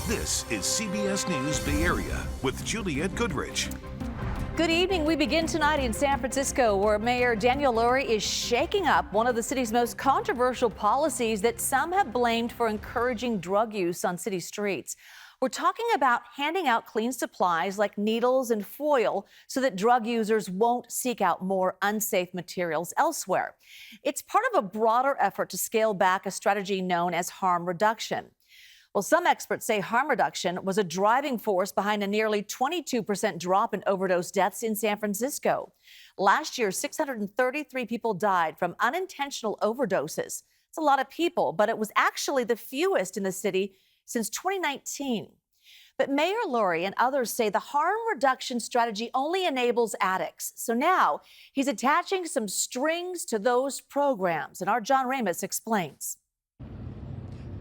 This is CBS News Bay Area with Juliette Goodrich. Good evening. We begin tonight in San Francisco, where Mayor Daniel Lurie is shaking up one of the city's most controversial policies that some have blamed for encouraging drug use on city streets. We're talking about handing out clean supplies like needles and foil so that drug users won't seek out more unsafe materials elsewhere. It's part of a broader effort to scale back a strategy known as harm reduction. Well, some experts say harm reduction was a driving force behind a nearly 22% drop in overdose deaths in San Francisco. Last year, 633 people died from unintentional overdoses. It's a lot of people, but it was actually the fewest in the city since 2019. But Mayor Lurie and others say the harm reduction strategy only enables addicts. So now he's attaching some strings to those programs. And our John Ramos explains.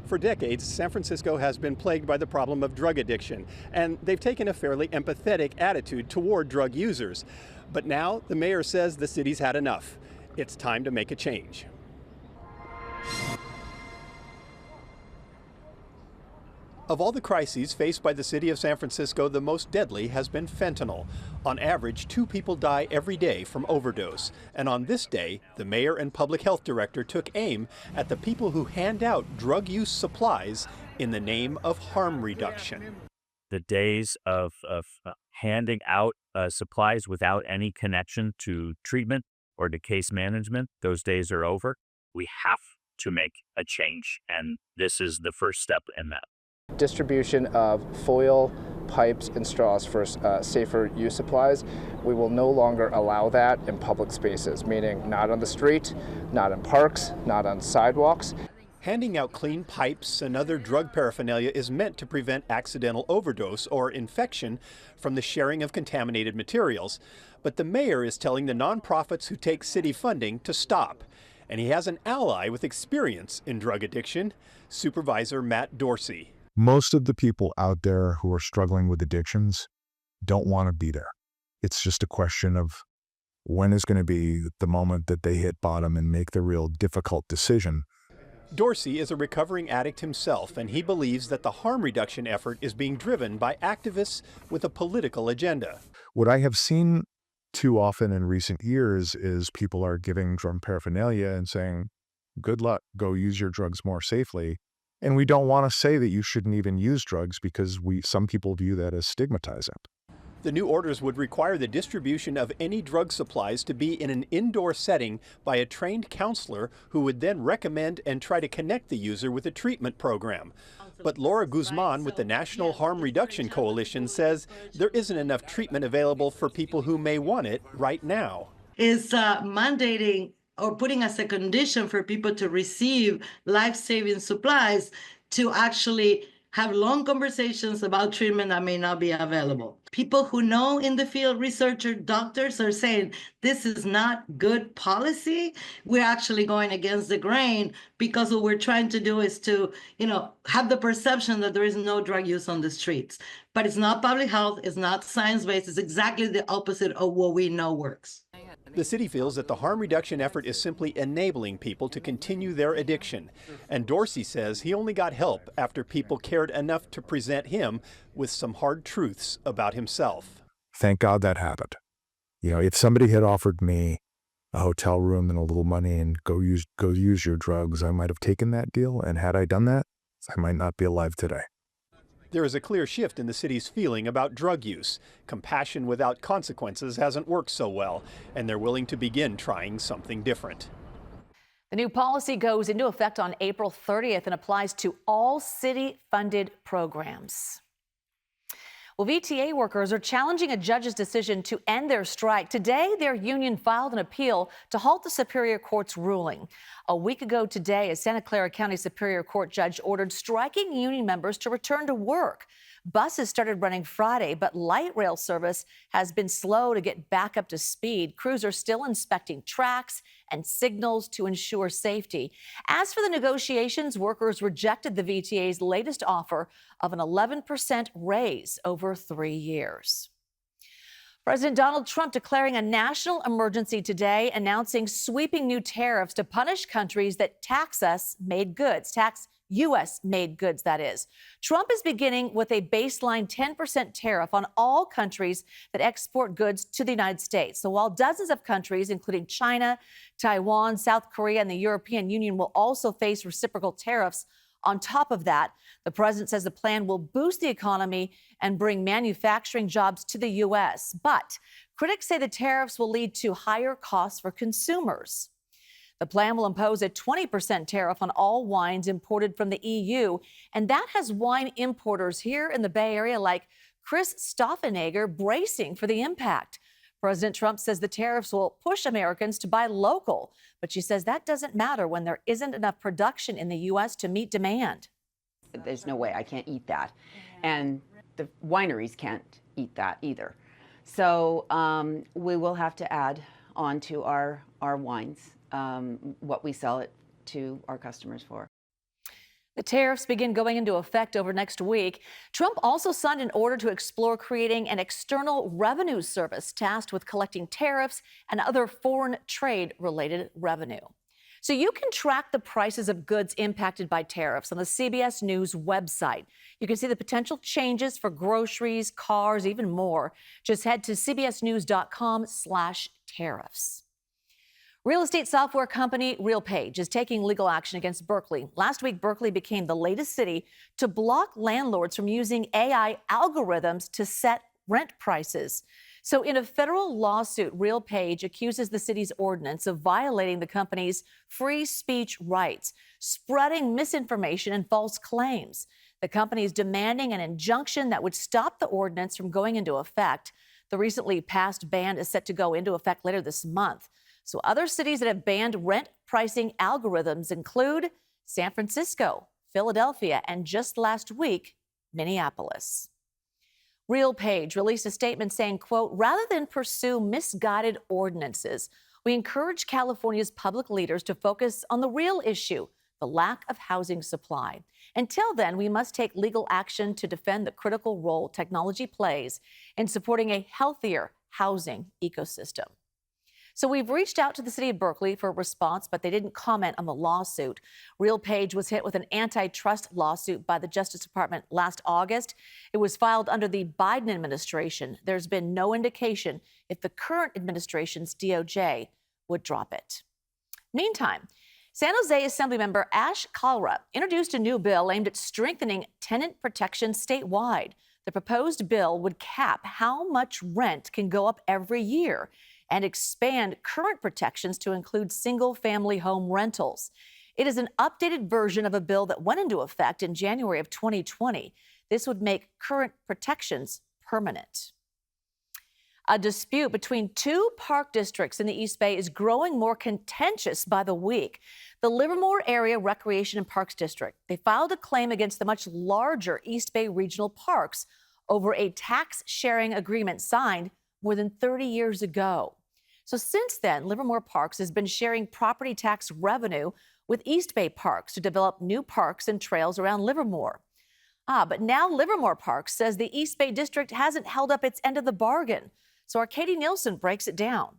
For decades, San Francisco has been plagued by the problem of drug addiction, and they've taken a fairly empathetic attitude toward drug users. But now the mayor says the city's had enough. It's time to make a change. Of all the crises faced by the city of San Francisco, the most deadly has been fentanyl. On average, 2 people die every day from overdose. And on this day, the mayor and public health director took aim at the people who hand out drug use supplies in the name of harm reduction. The days of handing out supplies without any connection to treatment or to case management, those days are over. We have to make a change, and this is the first step in that. Distribution of foil, pipes, and straws for safer use supplies. We will no longer allow that in public spaces, meaning not on the street, not in parks, not on sidewalks. Handing out clean pipes and other drug paraphernalia is meant to prevent accidental overdose or infection from the sharing of contaminated materials. But the mayor is telling the nonprofits who take city funding to stop. And he has an ally with experience in drug addiction, Supervisor Matt Dorsey. Most of the people out there who are struggling with addictions don't want to be there. It's just a question of when is going to be the moment that they hit bottom and make the real difficult decision. Dorsey is a recovering addict himself, and he believes that the harm reduction effort is being driven by activists with a political agenda. What I have seen too often in recent years is people are giving drug paraphernalia and saying, good luck, go use your drugs more safely. And we don't want to say that you shouldn't even use drugs because some people view that as stigmatizing. The new orders would require the distribution of any drug supplies to be in an indoor setting by a trained counselor who would then recommend and try to connect the user with a treatment program. But Laura Guzman with the National Harm Reduction Coalition says there isn't enough treatment available for people who may want it right now. Is mandating or putting as a condition for people to receive life-saving supplies to actually have long conversations about treatment that may not be available. People who know in the field, researchers, doctors are saying this is not good policy. We're actually going against the grain because what we're trying to do is to, have the perception that there is no drug use on the streets. But it's not public health, it's not science-based, it's exactly the opposite of what we know works. The city feels that the harm reduction effort is simply enabling people to continue their addiction. And Dorsey says he only got help after people cared enough to present him with some hard truths about himself. Thank God that happened. If somebody had offered me a hotel room and a little money and go use your drugs, I might have taken that deal. And had I done that, I might not be alive today. There is a clear shift in the city's feeling about drug use. Compassion without consequences hasn't worked so well, and they're willing to begin trying something different. The new policy goes into effect on April 30th and applies to all city-funded programs. Well, VTA workers are challenging a judge's decision to end their strike. Today, their union filed an appeal to halt the Superior Court's ruling. A week ago today, a Santa Clara County Superior Court judge ordered striking union members to return to work. Buses started running Friday, but light rail service has been slow to get back up to speed. Crews are still inspecting tracks and signals to ensure safety. As for the negotiations, workers rejected the VTA's latest offer of an 11% raise over 3 years. President Donald Trump declaring a national emergency today, announcing sweeping new tariffs to punish countries that tax us made goods, tax U.S.-made goods, that is. Trump is beginning with a baseline 10% tariff on all countries that export goods to the United States. So while dozens of countries, including China, Taiwan, South Korea, and the European Union, will also face reciprocal tariffs on top of that, the president says the plan will boost the economy and bring manufacturing jobs to the U.S. But critics say the tariffs will lead to higher costs for consumers. The plan will impose a 20% tariff on all wines imported from the EU, and that has wine importers here in the Bay Area like Chris Stoffenegger bracing for the impact. President Trump says the tariffs will push Americans to buy local, but she says that doesn't matter when there isn't enough production in the U.S. to meet demand. There's no way I can't eat that, and the wineries can't eat that either. So we will have to add on to our wines what we sell it to our customers for. The tariffs begin going into effect over next week. Trump also signed an order to explore creating an external revenue service tasked with collecting tariffs and other foreign trade-related revenue. So you can track the prices of goods impacted by tariffs on the CBS News website. You can see the potential changes for groceries, cars, even more. Just head to cbsnews.com/tariffs. Real estate software company RealPage is taking legal action against Berkeley. Last week, Berkeley became the latest city to block landlords from using AI algorithms to set rent prices. So in a federal lawsuit, RealPage accuses the city's ordinance of violating the company's free speech rights, spreading misinformation and false claims. The company is demanding an injunction that would stop the ordinance from going into effect. The recently passed ban is set to go into effect later this month. So other cities that have banned rent pricing algorithms include San Francisco, Philadelphia, and just last week, Minneapolis. RealPage released a statement saying, quote, rather than pursue misguided ordinances, we encourage California's public leaders to focus on the real issue, the lack of housing supply. Until then, we must take legal action to defend the critical role technology plays in supporting a healthier housing ecosystem. So we've reached out to the city of Berkeley for a response, but they didn't comment on the lawsuit. RealPage was hit with an antitrust lawsuit by the Justice Department last August. It was filed under the Biden administration. There's been no indication if the current administration's DOJ would drop it. Meantime, San Jose Assemblymember Ash Kalra introduced a new bill aimed at strengthening tenant protection statewide. The proposed bill would cap how much rent can go up every year and expand current protections to include single-family home rentals. It is an updated version of a bill that went into effect in January of 2020. This would make current protections permanent. A dispute between two park districts in the East Bay is growing more contentious by the week. The Livermore Area Recreation and Parks District, they filed a claim against the much larger East Bay Regional Parks over a tax-sharing agreement signed more than 30 years ago. So since then, Livermore Parks has been sharing property tax revenue with East Bay Parks to develop new parks and trails around Livermore. But now Livermore Parks says the East Bay District hasn't held up its end of the bargain. So our Katie Nielsen breaks it down.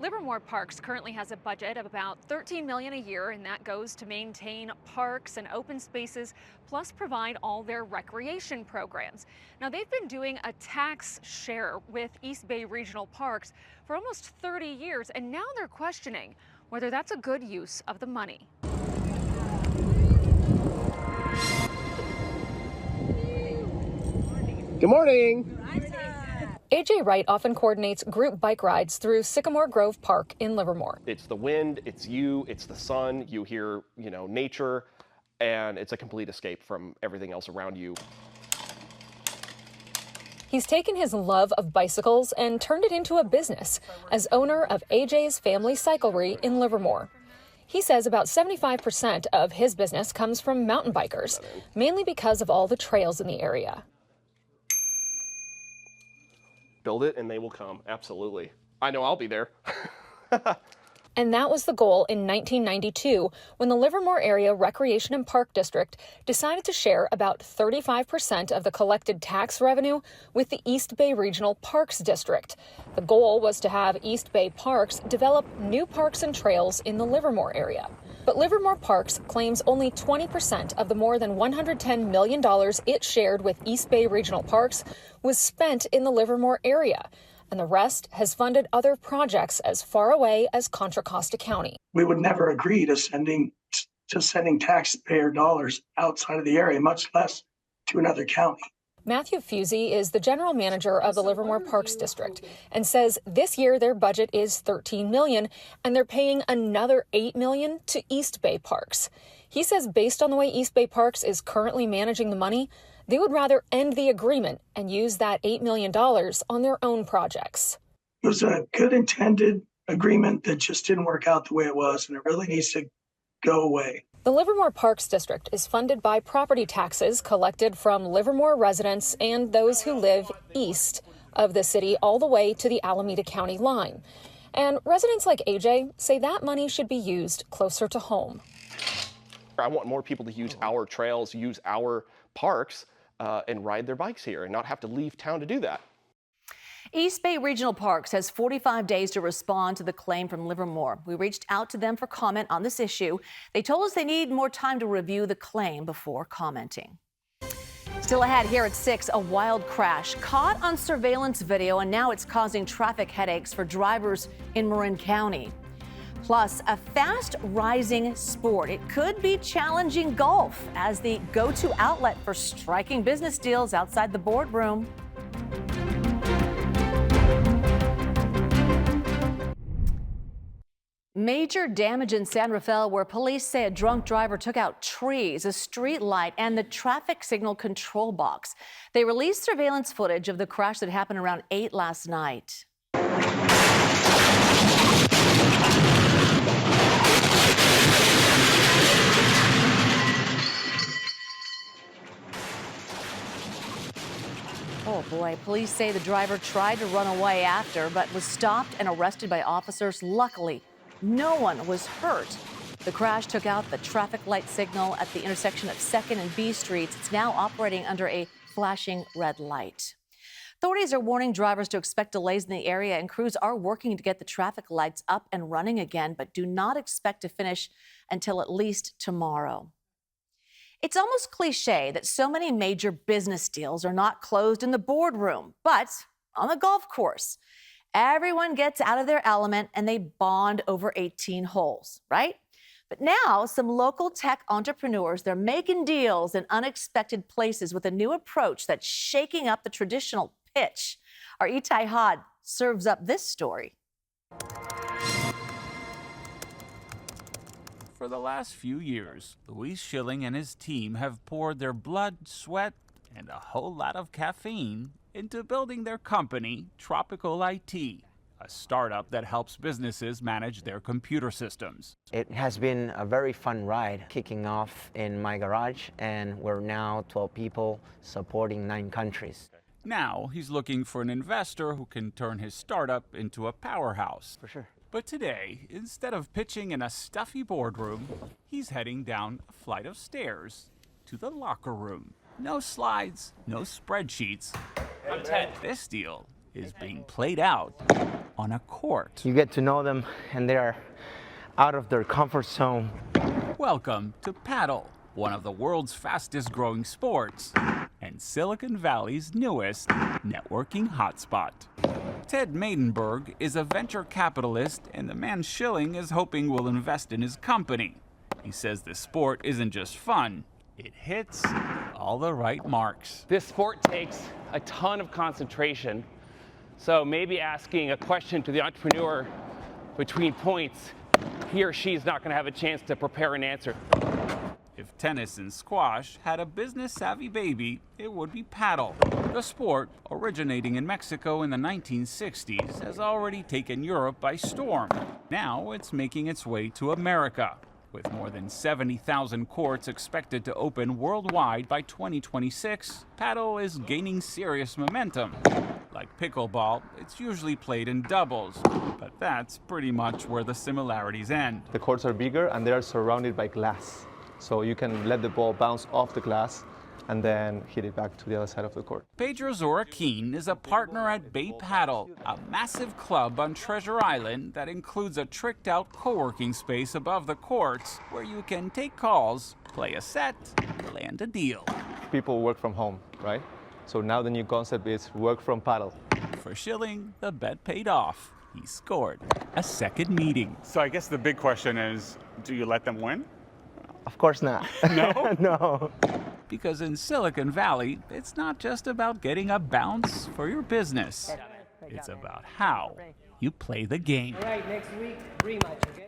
Livermore Parks currently has a budget of about $13 million a year, and that goes to maintain parks and open spaces, plus provide all their recreation programs. Now, they've been doing a tax share with East Bay Regional Parks for almost 30 years, and now they're questioning whether that's a good use of the money. Good morning. AJ Wright often coordinates group bike rides through Sycamore Grove Park in Livermore. It's the wind, it's you, it's the sun, you hear, nature, and it's a complete escape from everything else around you. He's taken his love of bicycles and turned it into a business as owner of AJ's Family Cyclery in Livermore. He says about 75% of his business comes from mountain bikers, mainly because of all the trails in the area. Build it and they will come. Absolutely. I know I'll be there. And that was the goal in 1992 when the Livermore Area Recreation and Park District decided to share about 35% of the collected tax revenue with the East Bay Regional Parks District. The goal was to have East Bay Parks develop new parks and trails in the Livermore area. But Livermore Parks claims only 20% of the more than $110 million it shared with East Bay Regional Parks was spent in the Livermore area, and the rest has funded other projects as far away as Contra Costa County. We would never agree to sending taxpayer dollars outside of the area, much less to another county. Matthew Fusey is the general manager of the Livermore Parks District and says this year their budget is $13 million and they're paying another $8 million to East Bay Parks. He says based on the way East Bay Parks is currently managing the money, they would rather end the agreement and use that $8 million on their own projects. It was a good intended agreement that just didn't work out the way it was, and it really needs to go away. The Livermore Parks District is funded by property taxes collected from Livermore residents and those who live east of the city all the way to the Alameda County line. And residents like AJ say that money should be used closer to home. I want more people to use our trails, use our parks, and ride their bikes here and not have to leave town to do that. East Bay Regional Parks has 45 days to respond to the claim from Livermore. We reached out to them for comment on this issue. They told us they need more time to review the claim before commenting. Still ahead here at 6, a wild crash caught on surveillance video, and now it's causing traffic headaches for drivers in Marin County. Plus, a fast rising sport. It could be challenging golf as the go-to outlet for striking business deals outside the boardroom. Major damage in San Rafael, where police say a drunk driver took out trees, a street light, and the traffic signal control box. They released surveillance footage of the crash that happened around 8 last night. Oh boy, police say the driver tried to run away after, but was stopped and arrested by officers. Luckily, no one was hurt. The crash took out the traffic light signal at the intersection of 2nd and B Streets. It's now operating under a flashing red light. Authorities are warning drivers to expect delays in the area, and crews are working to get the traffic lights up and running again, but do not expect to finish until at least tomorrow. It's almost cliche that so many major business deals are not closed in the boardroom, but on the golf course. Everyone gets out of their element and they bond over 18 holes, right? But now some local tech entrepreneurs, they're making deals in unexpected places with a new approach that's shaking up the traditional pitch. Our Itai Had serves up this story. For the last few years, Luis Schilling and his team have poured their blood, sweat, and a whole lot of caffeine into building their company, Tropical IT, a startup that helps businesses manage their computer systems. It has been a very fun ride, kicking off in my garage, and we're now 12 people supporting 9 countries. Now he's looking for an investor who can turn his startup into a powerhouse. For sure. But today, instead of pitching in a stuffy boardroom, he's heading down a flight of stairs to the locker room. No slides, no spreadsheets. I'm Ted. This deal is being played out on a court. You get to know them, and they're out of their comfort zone. Welcome to Paddle, one of the world's fastest growing sports and Silicon Valley's newest networking hotspot. Ted Maidenberg is a venture capitalist, and the man Schilling is hoping will invest in his company. He says the sport isn't just fun, it hits all the right marks. This sport takes a ton of concentration, so maybe asking a question to the entrepreneur between points, he or she is not going to have a chance to prepare an answer. If tennis and squash had a business-savvy baby, it would be paddle. The sport, originating in Mexico in the 1960s, has already taken Europe by storm. Now it's making its way to America, with more than 70,000 courts expected to open worldwide by 2026. Paddle is gaining serious momentum. Like pickleball, it's usually played in doubles, but that's pretty much where the similarities end. The courts are bigger and they are surrounded by glass. So you can let the ball bounce off the glass and then hit it back to the other side of the court. Pedro Zoraquin is a partner at Bay Paddle, a massive club on Treasure Island that includes a tricked-out co-working space above the courts where you can take calls, play a set, land a deal. People work from home, right? So now the new concept is work from paddle. For Schilling, the bet paid off. He scored a second meeting. So I guess the big question is, do you let them win? Of course not. No? No. Because in Silicon Valley, it's not just about getting a bounce for your business. It's about how you play the game. All right, next week, rematch, okay?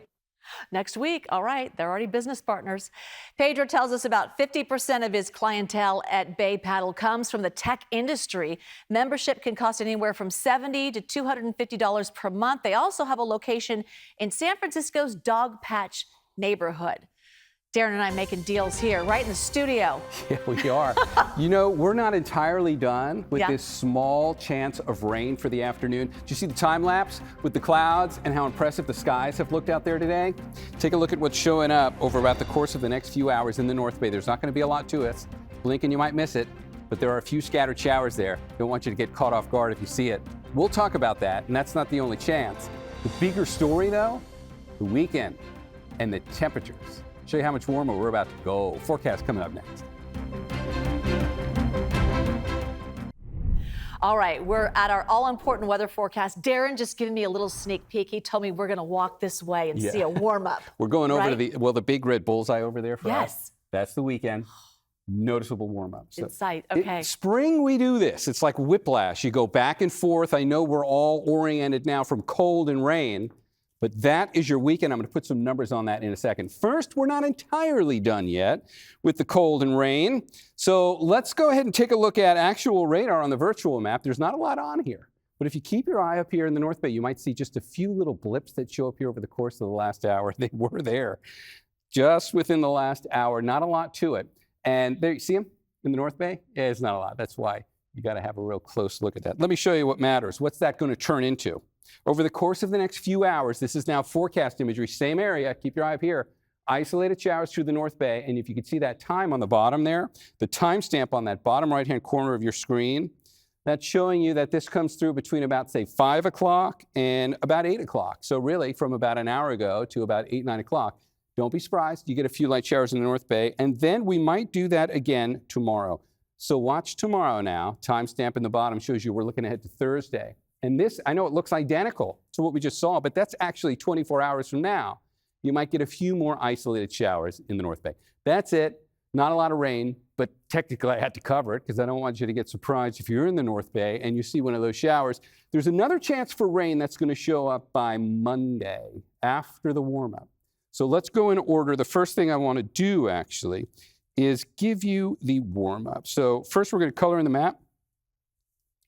Next week, all right, they're already business partners. Pedro tells us about 50% of his clientele at Bay Paddle comes from the tech industry. Membership can cost anywhere from $70 to $250 per month. They also have a location in San Francisco's Dog Patch neighborhood. Darren and I making deals here, right in the studio. Yeah, we are. You know, we're not entirely done with Yeah. this small chance of rain for the afternoon. Did you see the time lapse with the clouds and how impressive the skies have looked out there today? Take a look at what's showing up over about the course of the next few hours in the North Bay. There's not going to be a lot to it. Blink and you might miss it, but there are a few scattered showers there. Don't want you to get caught off guard if you see it. We'll talk about that, and that's not the only chance. The bigger story, though, the weekend and the temperatures. Show you how much warmer we're about to go. Forecast coming up next. All right, we're at our all-important weather forecast. Darren just giving me a little sneak peek. He told me we're going to walk this way and see a warm-up. We're going over to right? the big red bullseye over there for us. Yes. That's the weekend. Noticeable warm-up. In sight, okay. Spring, we do this. It's like whiplash. You go back and forth. I know we're all oriented now from cold and rain, but that is your weekend. I'm going to put some numbers on that in a second. First, we're not entirely done yet with the cold and rain. So let's go ahead and take a look at actual radar on the virtual map. There's not a lot on here. But if you keep your eye up here in the North Bay, you might see just a few little blips that show up here over the course of the last hour. They were there just within the last hour. Not a lot to it. And there, you see them in the North Bay? Yeah, it's not a lot. That's why you got to have a real close look at that. Let me show you what matters. What's that going to turn into? Over the course of the next few hours, this is now forecast imagery, same area, keep your eye up here, isolated showers through the North Bay, and if you could see that time on the bottom there, the timestamp on that bottom right-hand corner of your screen, that's showing you that this comes through between about, say, 5 o'clock and about 8 o'clock. So really, from about an hour ago to about 8, 9 o'clock. Don't be surprised, you get a few light showers in the North Bay, and then we might do that again tomorrow. So watch tomorrow now. Timestamp in the bottom shows you we're looking ahead to Thursday. And this, I know it looks identical to what we just saw, but that's actually 24 hours from now. You might get a few more isolated showers in the North Bay. That's it. Not a lot of rain, but technically I had to cover it because I don't want you to get surprised if you're in the North Bay and you see one of those showers. There's another chance for rain that's going to show up by Monday after the warm-up. So let's go in order. The first thing I want to do, actually, is give you the warm-up. So first we're going to color in the map.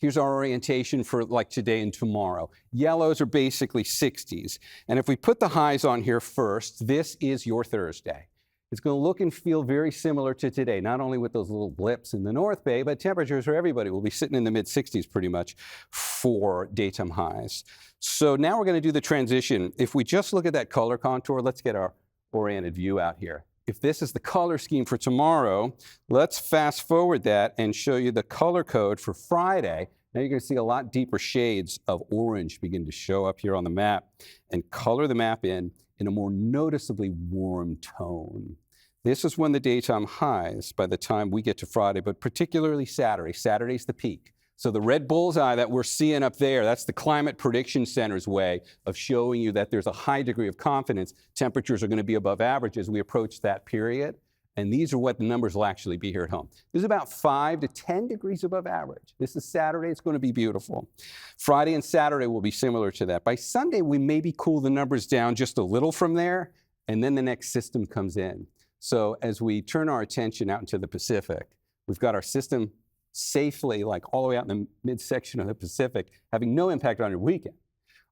Here's our orientation for like today and tomorrow. Yellows are basically 60s. And if we put the highs on here first, this is your Thursday. It's going to look and feel very similar to today, not only with those little blips in the North Bay, but temperatures for everybody will be sitting in the mid-60s pretty much for daytime highs. So now we're going to do the transition. If we just look at that color contour, let's get our oriented view out here. If this is the color scheme for tomorrow, let's fast forward that and show you the color code for Friday. Now you're going to see a lot deeper shades of orange begin to show up here on the map and color the map in a more noticeably warm tone. This is when the daytime highs by the time we get to Friday, but particularly Saturday. Saturday's the peak. So the red bullseye that we're seeing up there, that's the Climate Prediction Center's way of showing you that there's a high degree of confidence. Temperatures are going to be above average as we approach that period. And these are what the numbers will actually be here at home. This is about 5 to 10 degrees above average. This is Saturday. It's going to be beautiful. Friday and Saturday will be similar to that. By Sunday, we maybe cool the numbers down just a little from there, and then the next system comes in. So as we turn our attention out into the Pacific, we've got our system safely, like all the way out in the midsection of the Pacific, having no impact on your weekend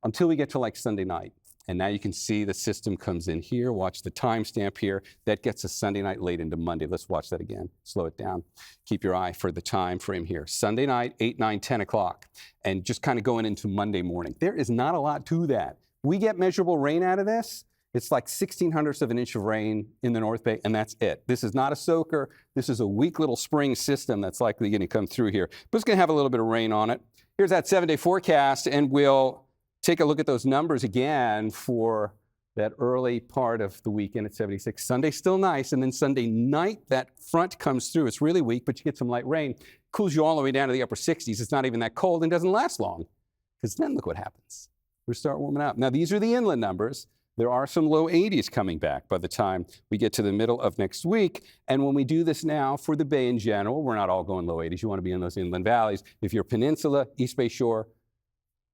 until we get to like Sunday night. And now you can see the system comes in here. Watch the timestamp here. That gets us Sunday night late into Monday. Let's watch that again. Slow it down. Keep your eye for the time frame here. Sunday night, 8, 9, 10 o'clock. And just kind of going into Monday morning. There is not a lot to that. We get measurable rain out of this. It's like 1600ths of an inch of rain in the North Bay, and that's it. This is not a soaker. This is a weak little spring system that's likely going to come through here. But it's going to have a little bit of rain on it. Here's that 7-day forecast, and we'll take a look at those numbers again for that early part of the weekend at 76. Sunday still nice, and then Sunday night, that front comes through. It's really weak, but you get some light rain. Cools you all the way down to the upper 60s. It's not even that cold and doesn't last long, because then look what happens. We start warming up. Now, these are the inland numbers. There are some low 80s coming back by the time we get to the middle of next week. And when we do this now for the Bay in general, we're not all going low 80s. You want to be in those inland valleys. If you're Peninsula, East Bay Shore,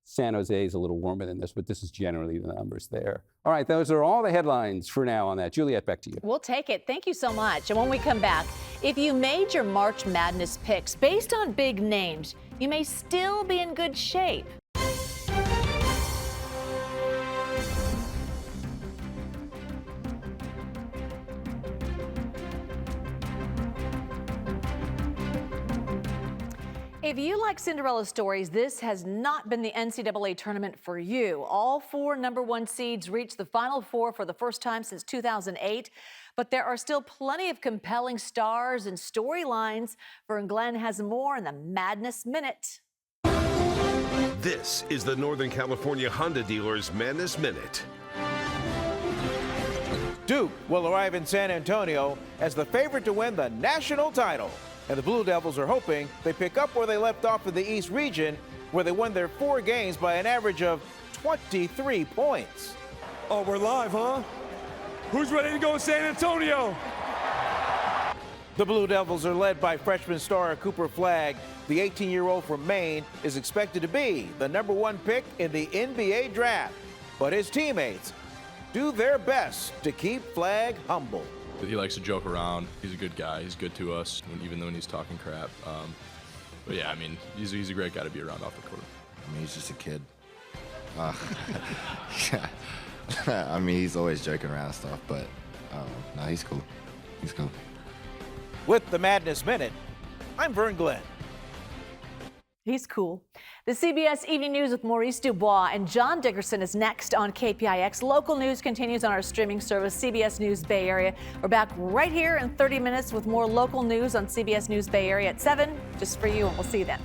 San Jose is a little warmer than this, but this is generally the numbers there. All right, those are all the headlines for now on that. Juliette, back to you. We'll take it. Thank you so much. And when we come back, if you made your March Madness picks based on big names, you may still be in good shape. If you like Cinderella stories, this has not been the NCAA tournament for you. All 4 #1 seeds reached the Final Four for the first time since 2008, but there are still plenty of compelling stars and storylines. Vern Glenn has more in the Madness Minute. This is the Northern California Honda Dealers Madness Minute. Duke will arrive in San Antonio as the favorite to win the national title. And the Blue Devils are hoping they pick up where they left off in the East region, where they won their 4 games by an average of 23 points. Oh, we're live, huh? Who's ready to go to San Antonio? The Blue Devils are led by freshman star Cooper Flagg. The 18-year-old from Maine is expected to be the #1 pick in the NBA draft. But his teammates do their best to keep Flagg humble. He likes to joke around. He's a good guy. He's good to us, even when he's talking crap. But yeah, I mean, he's a great guy to be around off the court. I mean, he's just a kid. I mean, he's always joking around and stuff, but no, he's cool. He's cool. With the Madness Minute, I'm Vern Glenn. He's cool. The CBS Evening News with Maurice Dubois and John Dickerson is next on KPIX. Local news continues on our streaming service, CBS News Bay Area. We're back right here in 30 minutes with more local news on CBS News Bay Area at 7, just for you, and we'll see you then.